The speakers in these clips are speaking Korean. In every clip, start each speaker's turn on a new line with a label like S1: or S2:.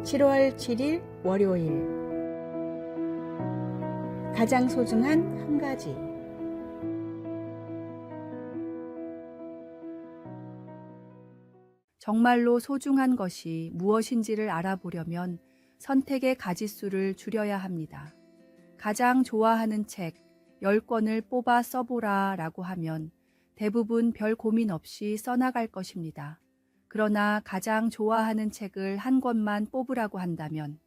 S1: 7월 7일 월요일 가장 소중한 한 가지.
S2: 정말로 소중한 것이 무엇인지를 알아보려면 선택의 가짓수를 줄여야 합니다. 가장 좋아하는 책 10권을 뽑아 써보라 라고 하면 대부분 별 고민 없이 써나갈 것입니다. 그러나 가장 좋아하는 책을 한 권만 뽑으라고 한다면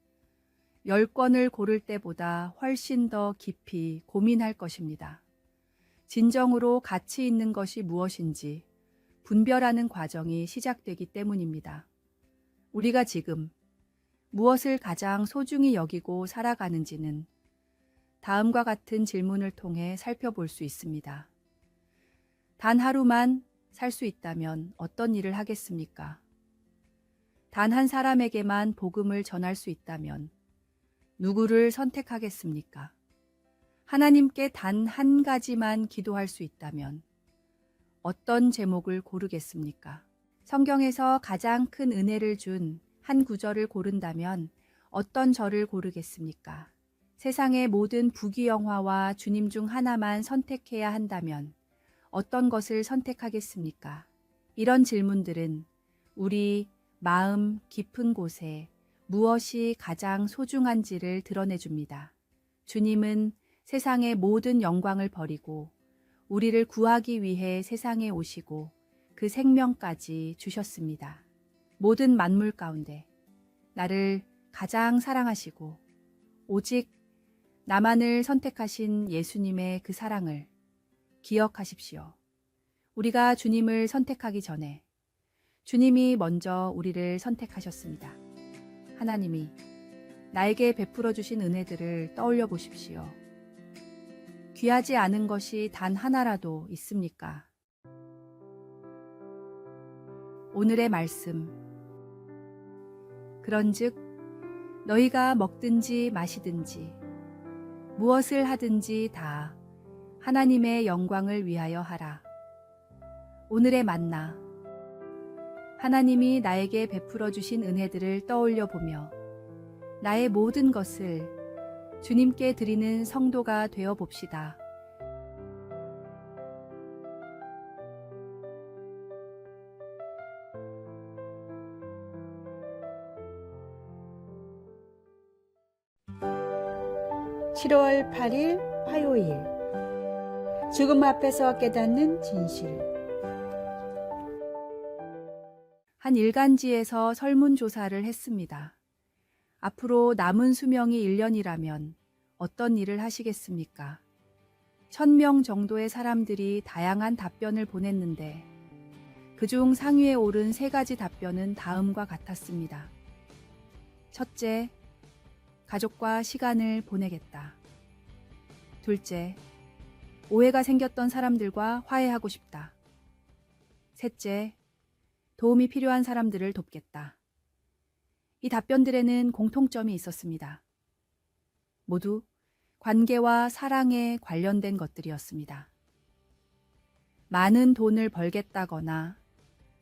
S2: 10권을 고를 때보다 훨씬 더 깊이 고민할 것입니다. 진정으로 가치 있는 것이 무엇인지 분별하는 과정이 시작되기 때문입니다. 우리가 지금 무엇을 가장 소중히 여기고 살아가는지는 다음과 같은 질문을 통해 살펴볼 수 있습니다. 단 하루만 살 수 있다면 어떤 일을 하겠습니까? 단 한 사람에게만 복음을 전할 수 있다면 누구를 선택하겠습니까? 하나님께 단 한 가지만 기도할 수 있다면 어떤 제목을 고르겠습니까? 성경에서 가장 큰 은혜를 준 한 구절을 고른다면 어떤 절을 고르겠습니까? 세상의 모든 부귀영화와 주님 중 하나만 선택해야 한다면 어떤 것을 선택하겠습니까? 이런 질문들은 우리 마음 깊은 곳에 무엇이 가장 소중한지를 드러내줍니다. 주님은 세상의 모든 영광을 버리고 우리를 구하기 위해 세상에 오시고 그 생명까지 주셨습니다. 모든 만물 가운데 나를 가장 사랑하시고 오직 나만을 선택하신 예수님의 그 사랑을 기억하십시오. 우리가 주님을 선택하기 전에 주님이 먼저 우리를 선택하셨습니다. 하나님이 나에게 베풀어 주신 은혜들을 떠올려 보십시오. 귀하지 않은 것이 단 하나라도 있습니까? 오늘의 말씀. 그런즉 너희가 먹든지 마시든지 무엇을 하든지 다 하나님의 영광을 위하여 하라. 오늘의 만나. 하나님이 나에게 베풀어 주신 은혜들을 떠올려 보며 나의 모든 것을 주님께 드리는 성도가 되어 봅시다.
S1: (7월 8일) 화요일 죽음 앞에서 깨닫는 진실.
S2: 한 일간지에서 설문조사를 했습니다. 앞으로 남은 수명이 1년이라면 어떤 일을 하시겠습니까? 1000명 정도의 사람들이 다양한 답변을 보냈는데 그중 상위에 오른 3가지 답변은 다음과 같았습니다. 첫째, 가족과 시간을 보내겠다. 둘째, 오해가 생겼던 사람들과 화해하고 싶다. 셋째, 도움이 필요한 사람들을 돕겠다. 이 답변들에는 공통점이 있었습니다. 모두 관계와 사랑에 관련된 것들이었습니다. 많은 돈을 벌겠다거나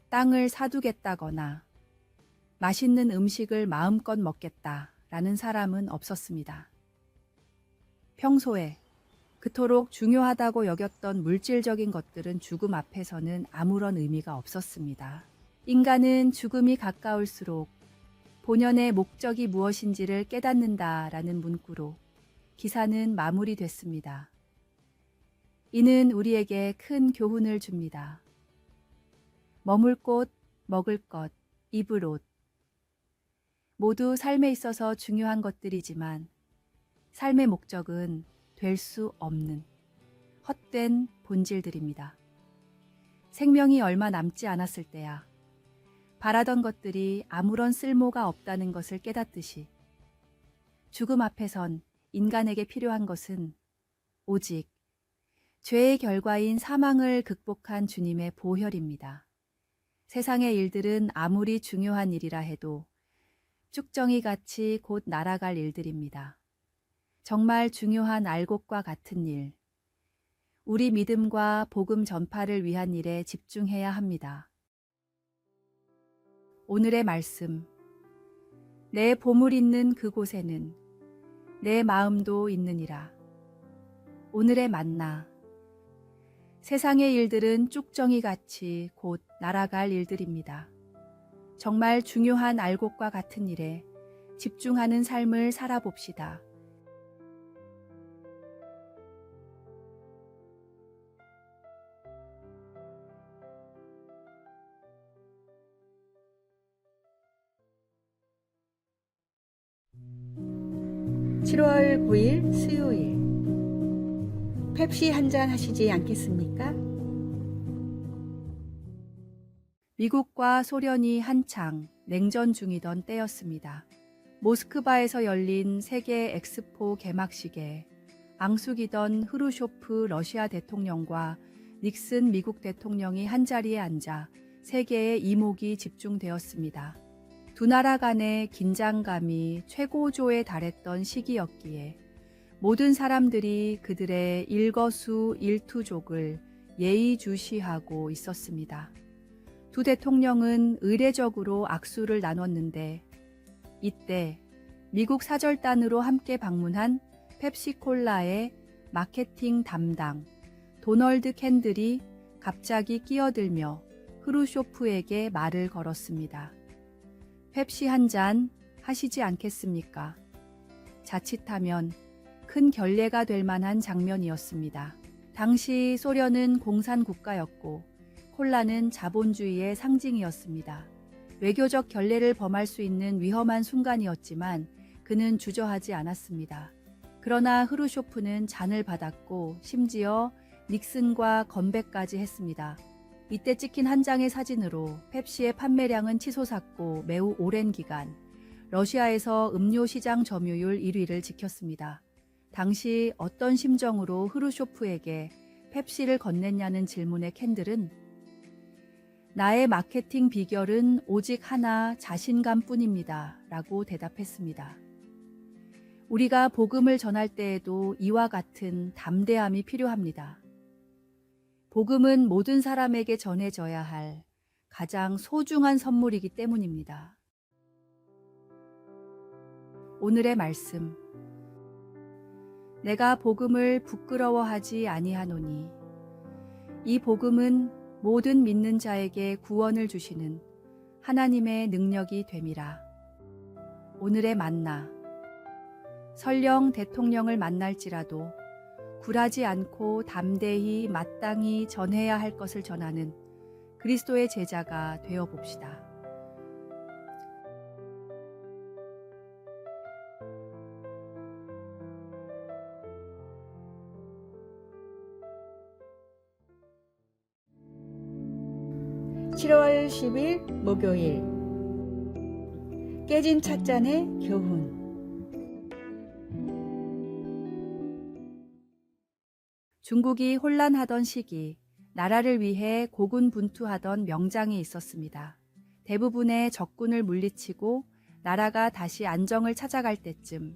S2: 땅을 사두겠다거나 맛있는 음식을 마음껏 먹겠다라는 사람은 없었습니다. 평소에 그토록 중요하다고 여겼던 물질적인 것들은 죽음 앞에서는 아무런 의미가 없었습니다. 인간은 죽음이 가까울수록 본연의 목적이 무엇인지를 깨닫는다라는 문구로 기사는 마무리됐습니다. 이는 우리에게 큰 교훈을 줍니다. 머물 곳, 먹을 것, 입을 옷. 모두 삶에 있어서 중요한 것들이지만 삶의 목적은 될 수 없는 헛된 본질들입니다. 생명이 얼마 남지 않았을 때야 바라던 것들이 아무런 쓸모가 없다는 것을 깨닫듯이 죽음 앞에선 인간에게 필요한 것은 오직 죄의 결과인 사망을 극복한 주님의 보혈입니다. 세상의 일들은 아무리 중요한 일이라 해도 쭉정이같이 곧 날아갈 일들입니다. 정말 중요한 알곡과 같은 일, 우리 믿음과 복음 전파를 위한 일에 집중해야 합니다. 오늘의 말씀. 내 보물 있는 그곳에는 내 마음도 있느니라. 오늘의 만나. 세상의 일들은 쭉정이같이 곧 날아갈 일들입니다. 정말 중요한 알곡과 같은 일에 집중하는 삶을 살아봅시다.
S1: 7월 9일 수요일. 펩시 한 잔 하시지 않겠습니까?
S2: 미국과 소련이 한창 냉전 중이던 때였습니다. 모스크바에서 열린 세계 엑스포 개막식에 앙숙이던 흐루쇼프 러시아 대통령과 닉슨 미국 대통령이 한자리에 앉아 세계의 이목이 집중되었습니다. 두 나라 간의 긴장감이 최고조에 달했던 시기였기에 모든 사람들이 그들의 일거수일투족을 예의주시하고 있었습니다. 두 대통령은 의례적으로 악수를 나눴는데 이때 미국 사절단으로 함께 방문한 펩시콜라의 마케팅 담당 도널드 캔들이 갑자기 끼어들며 흐루쇼프에게 말을 걸었습니다. 펩시 한 잔 하시지 않겠습니까? 자칫하면 큰 결례가 될 만한 장면이었습니다. 당시 소련은 공산국가였고 콜라는 자본주의의 상징이었습니다. 외교적 결례를 범할 수 있는 위험한 순간이었지만 그는 주저하지 않았습니다. 그러나 흐루쇼프는 잔을 받았고 심지어 닉슨과 건배까지 했습니다. 이때 찍힌 한 장의 사진으로 펩시의 판매량은 치솟았고 매우 오랜 기간 러시아에서 음료 시장 점유율 1위를 지켰습니다. 당시 어떤 심정으로 흐루쇼프에게 펩시를 건넸냐는 질문에 캔들은 나의 마케팅 비결은 오직 하나 자신감뿐입니다. 라고 대답했습니다. 우리가 복음을 전할 때에도 이와 같은 담대함이 필요합니다. 복음은 모든 사람에게 전해져야 할 가장 소중한 선물이기 때문입니다. 오늘의 말씀. 내가 복음을 부끄러워하지 아니하노니 이 복음은 모든 믿는 자에게 구원을 주시는 하나님의 능력이 됨이라. 오늘의 만나. 설령 대통령을 만날지라도 굴하지 않고 담대히 마땅히 전해야 할 것을 전하는 그리스도의 제자가 되어 봅시다.
S1: (7월 10일) 목요일. 깨진 찻잔의 교훈.
S2: 중국이 혼란하던 시기, 나라를 위해 고군분투하던 명장이 있었습니다. 대부분의 적군을 물리치고 나라가 다시 안정을 찾아갈 때쯤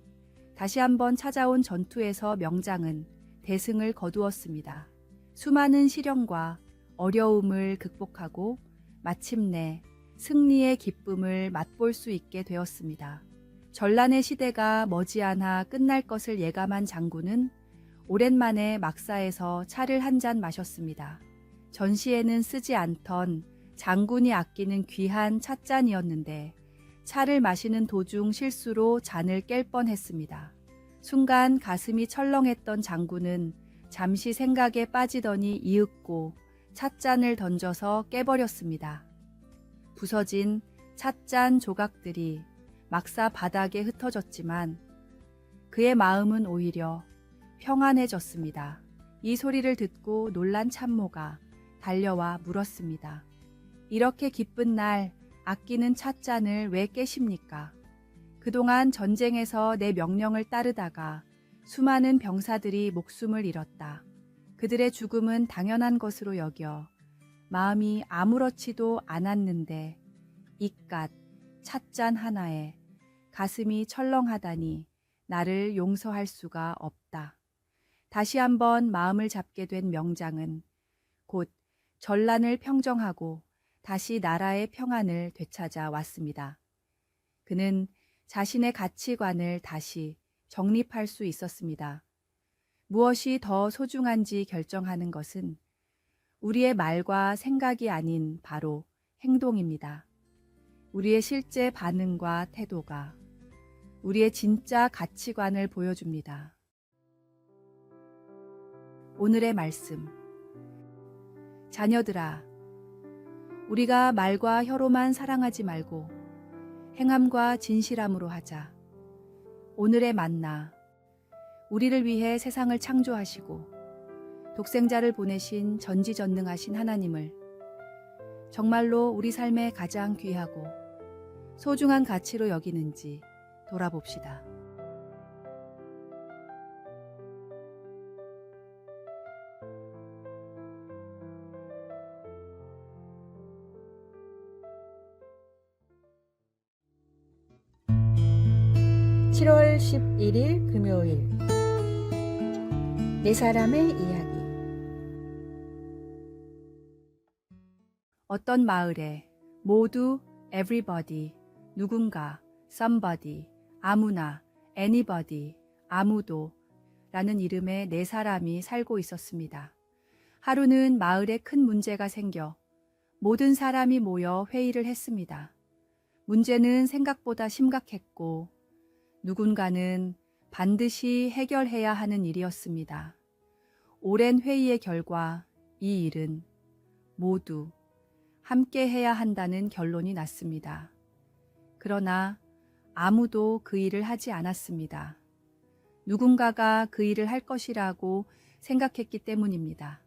S2: 다시 한번 찾아온 전투에서 명장은 대승을 거두었습니다. 수많은 시련과 어려움을 극복하고 마침내 승리의 기쁨을 맛볼 수 있게 되었습니다. 전란의 시대가 머지않아 끝날 것을 예감한 장군은 오랜만에 막사에서 차를 한 잔 마셨습니다. 전시에는 쓰지 않던 장군이 아끼는 귀한 찻잔이었는데 차를 마시는 도중 실수로 잔을 깰 뻔했습니다. 순간 가슴이 철렁했던 장군은 잠시 생각에 빠지더니 이윽고 찻잔을 던져서 깨버렸습니다. 부서진 찻잔 조각들이 막사 바닥에 흩어졌지만 그의 마음은 오히려 평안해졌습니다. 이 소리를 듣고 놀란 참모가 달려와 물었습니다. 이렇게 기쁜 날 아끼는 찻잔을 왜 깨십니까? 그동안 전쟁에서 내 명령을 따르다가 수많은 병사들이 목숨을 잃었다. 그들의 죽음은 당연한 것으로 여겨 마음이 아무렇지도 않았는데 이깟 찻잔 하나에 가슴이 철렁하다니 나를 용서할 수가 없다. 다시 한번 마음을 잡게 된 명장은 곧 전란을 평정하고 다시 나라의 평안을 되찾아 왔습니다. 그는 자신의 가치관을 다시 정립할 수 있었습니다. 무엇이 더 소중한지 결정하는 것은 우리의 말과 생각이 아닌 바로 행동입니다. 우리의 실제 반응과 태도가 우리의 진짜 가치관을 보여줍니다. 오늘의 말씀. 자녀들아, 우리가 말과 혀로만 사랑하지 말고 행함과 진실함으로 하자. 오늘의 만나. 우리를 위해 세상을 창조하시고 독생자를 보내신 전지전능하신 하나님을 정말로 우리 삶의 가장 귀하고 소중한 가치로 여기는지 돌아봅시다.
S1: (7월 11일) 금요일 네 사람의 이야기.
S2: 어떤 마을에 모두 everybody, 누군가, somebody, 아무나, anybody, 아무도 라는 이름의 네 사람이 살고 있었습니다. 하루는 마을에 큰 문제가 생겨 모든 사람이 모여 회의를 했습니다. 문제는 생각보다 심각했고 누군가는 반드시 해결해야 하는 일이었습니다. 오랜 회의의 결과 이 일은 모두 함께 해야 한다는 결론이 났습니다. 그러나 아무도 그 일을 하지 않았습니다. 누군가가 그 일을 할 것이라고 생각했기 때문입니다.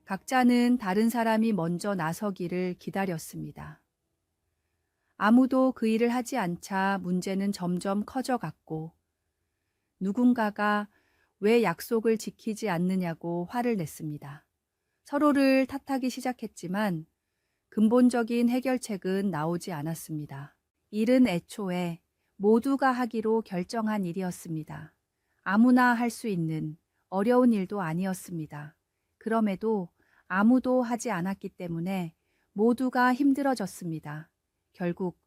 S2: 각자는 다른 사람이 먼저 나서기를 기다렸습니다. 아무도 그 일을 하지 않자 문제는 점점 커져갔고 누군가가 왜 약속을 지키지 않느냐고 화를 냈습니다. 서로를 탓하기 시작했지만 근본적인 해결책은 나오지 않았습니다. 일은 애초에 모두가 하기로 결정한 일이었습니다. 아무나 할 수 있는 어려운 일도 아니었습니다. 그럼에도 아무도 하지 않았기 때문에 모두가 힘들어졌습니다. 결국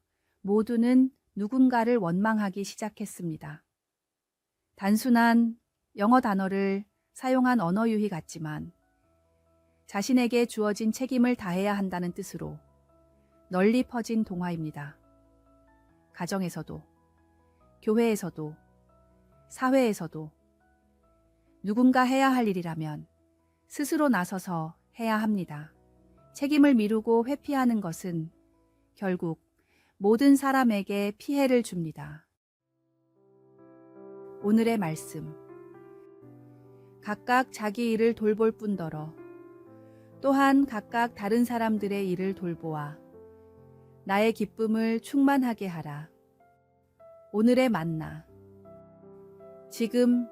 S2: 모두는 누군가를 원망하기 시작했습니다. 단순한 영어 단어를 사용한 언어 유희 같지만 자신에게 주어진 책임을 다해야 한다는 뜻으로 널리 퍼진 동화입니다. 가정에서도, 교회에서도, 사회에서도 누군가 해야 할 일이라면 스스로 나서서 해야 합니다. 책임을 미루고 회피하는 것은 결국 모든 사람에게 피해를 줍니다. 오늘의 말씀. 각각 자기 일을 돌볼 뿐더러 또한 각각 다른 사람들의 일을 돌보아 나의 기쁨을 충만하게 하라. 오늘의 만나. 지금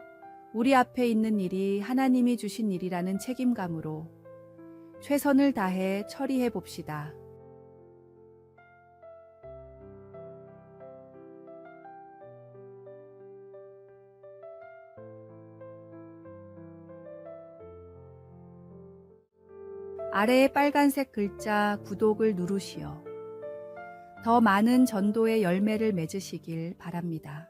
S2: 우리 앞에 있는 일이 하나님이 주신 일이라는 책임감으로 최선을 다해 처리해 봅시다. 아래의 빨간색 글자 구독을 누르시어 더 많은 전도의 열매를 맺으시길 바랍니다.